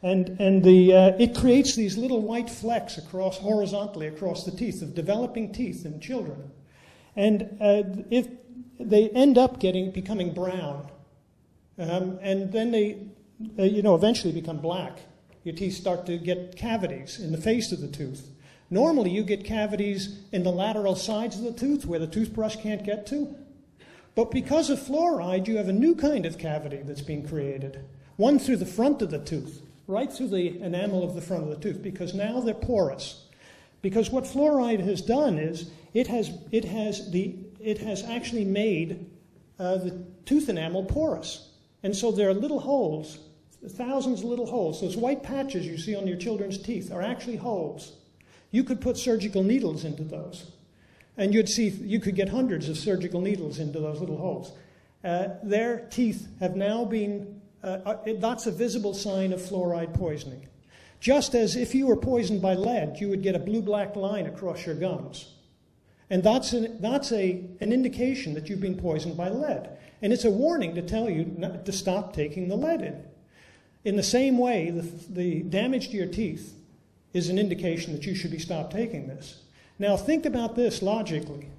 It creates these little white flecks horizontally across the teeth, of developing teeth in children. And if they end up becoming brown, and then they eventually become black. Your teeth start to get cavities in the face of the tooth. Normally you get cavities in the lateral sides of the tooth where the toothbrush can't get to. But because of fluoride, you have a new kind of cavity that's being created. One through the front of the tooth, right through the enamel of the front of the tooth, because now they're porous. Because what fluoride has done is it has actually made the tooth enamel porous. And so there are little holes, thousands of little holes. Those white patches you see on your children's teeth are actually holes. You could put surgical needles into those. And you could get hundreds of surgical needles into those little holes. Their teeth have now been, that's a visible sign of fluoride poisoning. Just as if you were poisoned by lead, you would get a blue-black line across your gums. And that's an indication that you've been poisoned by lead. And it's a warning to tell you not to stop taking the lead in. In the same way, the damage to your teeth is an indication that you should stop taking this. Now think about this logically.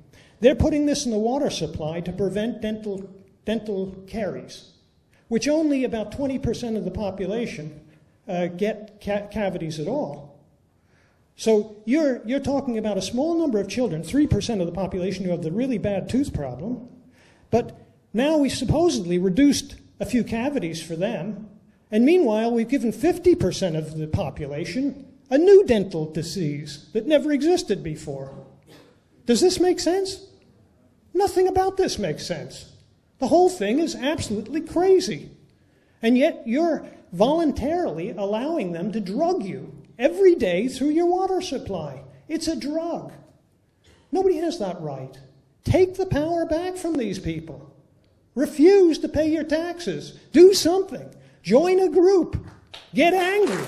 They're putting this in the water supply to prevent dental caries, which only about 20% of the population get cavities at all. So you're talking about a small number of children, 3% of the population, who have the really bad tooth problem, but now we supposedly reduced a few cavities for them, and meanwhile we've given 50% of the population a new dental disease that never existed before. Does this make sense? Nothing about this makes sense. The whole thing is absolutely crazy. And yet you're voluntarily allowing them to drug you every day through your water supply. It's a drug. Nobody has that right. Take the power back from these people. Refuse to pay your taxes. Do something. Join a group. Get angry.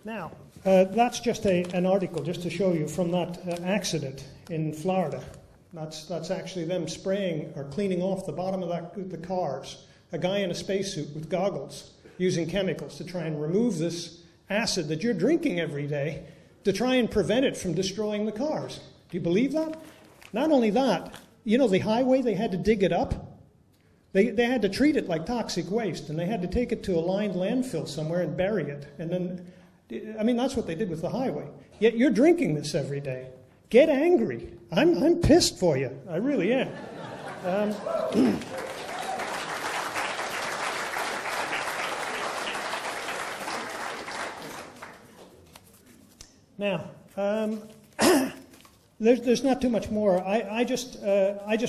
Now, that's just an article just to show you from that accident in Florida. That's actually them spraying or cleaning off the bottom of the cars. A guy in a spacesuit with goggles using chemicals to try and remove this acid that you're drinking every day to try and prevent it from destroying the cars. Do you believe that? Not only that, the highway, they had to dig it up. They had to treat it like toxic waste, and they had to take it to a lined landfill somewhere and bury it. And then, that's what they did with the highway. Yet you're drinking this every day. Get angry. I'm pissed for you. I really am. Now, there's not too much more. I just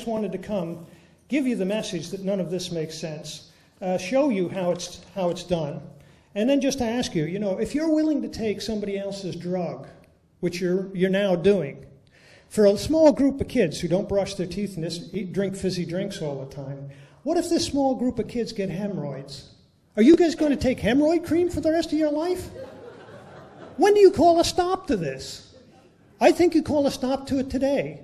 wanted to come, give you the message that none of this makes sense, show you how it's done, and then just to ask you, if you're willing to take somebody else's drug, which you're now doing, for a small group of kids who don't brush their teeth and drink fizzy drinks all the time, what if this small group of kids get hemorrhoids? Are you guys going to take hemorrhoid cream for the rest of your life? When do you call a stop to this? I think you call a stop to it today.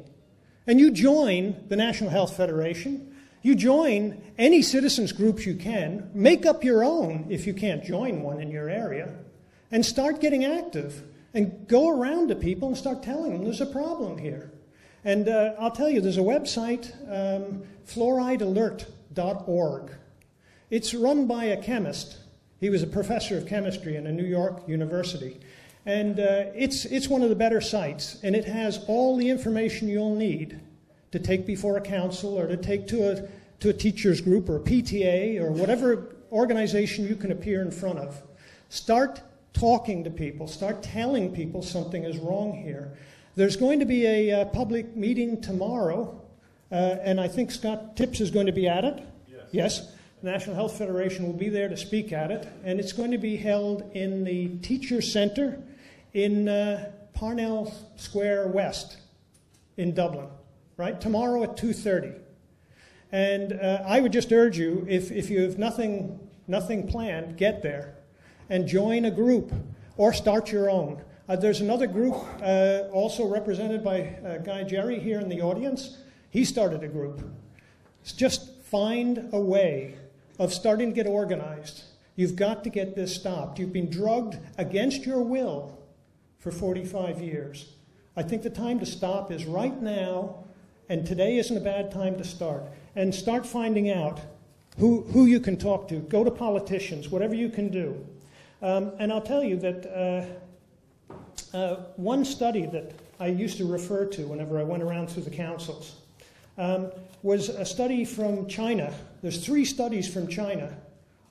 And you join the National Health Federation. You join any citizens groups you can. Make up your own if you can't join one in your area. And start getting active. And go around to people and start telling them there's a problem here. And I'll tell you, there's a website, fluoridealert.org. It's run by a chemist. He was a professor of chemistry in a New York university. And it's one of the better sites, and it has all the information you'll need to take before a council or to take to a teacher's group or a PTA or whatever organization you can appear in front of. Start talking to people. Start telling people something is wrong here. There's going to be a public meeting tomorrow, and I think Scott Tips is going to be at it. Yes. The National Health Federation will be there to speak at it, and it's going to be held in the Teacher Center in Parnell Square West in Dublin, right? Tomorrow at 2:30. And I would just urge you, if you have nothing planned, get there and join a group or start your own. There's another group also represented by Guy Jerry here in the audience. He started a group. Just find a way of starting to get organized. You've got to get this stopped. You've been drugged against your will for 45 years. I think the time to stop is right now, and today isn't a bad time to start. And start finding out who you can talk to. Go to politicians, whatever you can do. And I'll tell you that one study that I used to refer to whenever I went around through the councils was a study from China. There's 3 studies from China,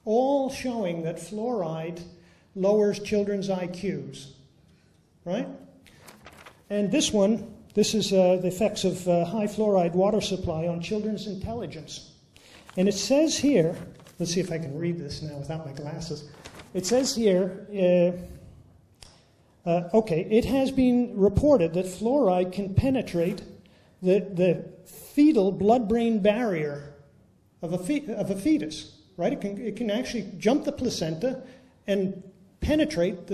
all showing that fluoride lowers children's IQs, right? And this is the effects of high fluoride water supply on children's intelligence. And it says here, let's see if I can read this now without my glasses. It says here, okay, it has been reported that fluoride can penetrate the fetal blood-brain barrier of a fetus, right? It can actually jump the placenta and penetrate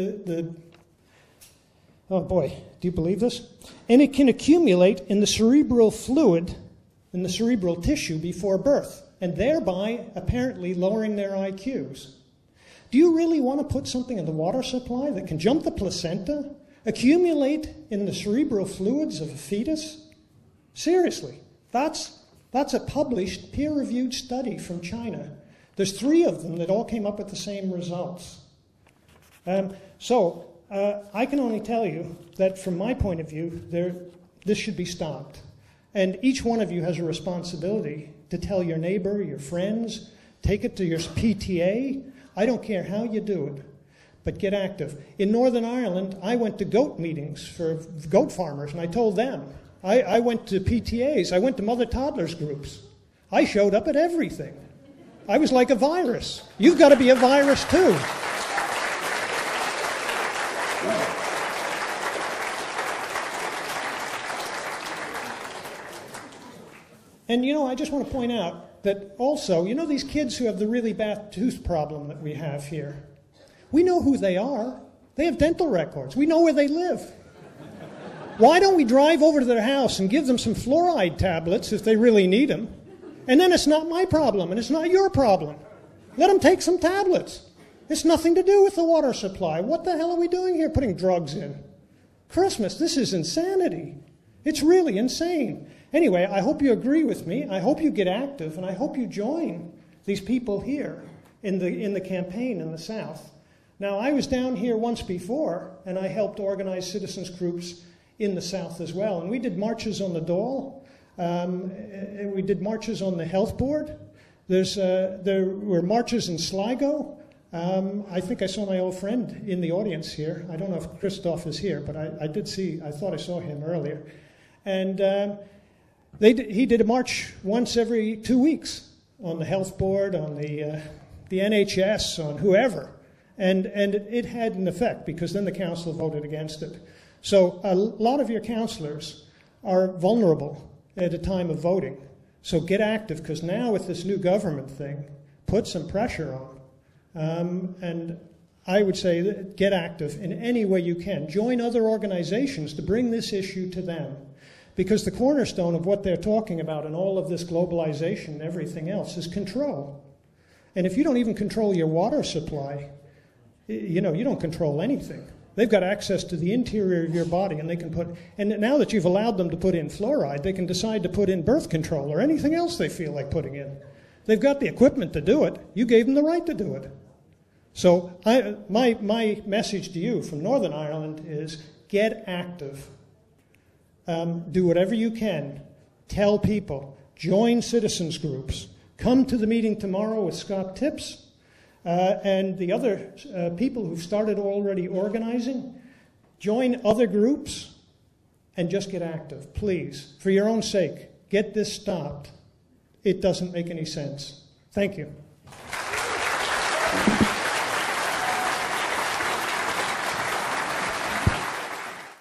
oh boy, do you believe this? And it can accumulate in the cerebral fluid, in the cerebral tissue before birth, and thereby apparently lowering their IQs. Do you really want to put something in the water supply that can jump the placenta, accumulate in the cerebral fluids of a fetus? Seriously, that's a published, peer-reviewed study from China. There's 3 of them that all came up with the same results. I can only tell you that from my point of view, this should be stopped. And each one of you has a responsibility to tell your neighbor, your friends, take it to your PTA. I don't care how you do it, but get active. In Northern Ireland, I went to goat meetings for goat farmers, and I told them. I went to PTAs. I went to mother toddlers groups. I showed up at everything. I was like a virus. You've got to be a virus too. And, I just want to point out that also, these kids who have the really bad tooth problem that we have here, we know who they are. They have dental records. We know where they live. Why don't we drive over to their house and give them some fluoride tablets if they really need them? And then it's not my problem and it's not your problem. Let them take some tablets. It's nothing to do with the water supply. What the hell are we doing here putting drugs in? Christmas, this is insanity. It's really insane. Anyway, I hope you agree with me. I hope you get active, and I hope you join these people here in the campaign in the South. Now, I was down here once before, and I helped organize citizens groups in the South as well. And we did marches on the Dole. We did marches on the Health Board. There were marches in Sligo. I think I saw my old friend in the audience here. I don't know if Christoph is here, but I thought I saw him earlier. And he did a march once every 2 weeks on the Health Board, on the NHS, on whoever. And it had an effect, because then the council voted against it. So a lot of your councillors are vulnerable at a time of voting. So get active, because now with this new government thing, put some pressure on. And I would say that get active in any way you can. Join other organizations to bring this issue to them. Because the cornerstone of what they're talking about and all of this globalization and everything else is control. And if you don't even control your water supply, you don't control anything. They've got access to the interior of your body, and they can and now that you've allowed them to put in fluoride, they can decide to put in birth control or anything else they feel like putting in. They've got the equipment to do it. You gave them the right to do it. So my message to you from Northern Ireland is get active. Do whatever you can. Tell people. Join citizens groups. Come to the meeting tomorrow with Scott Tips and the other people who've started already organizing. Join other groups and just get active, please. For your own sake, get this stopped. It doesn't make any sense. Thank you.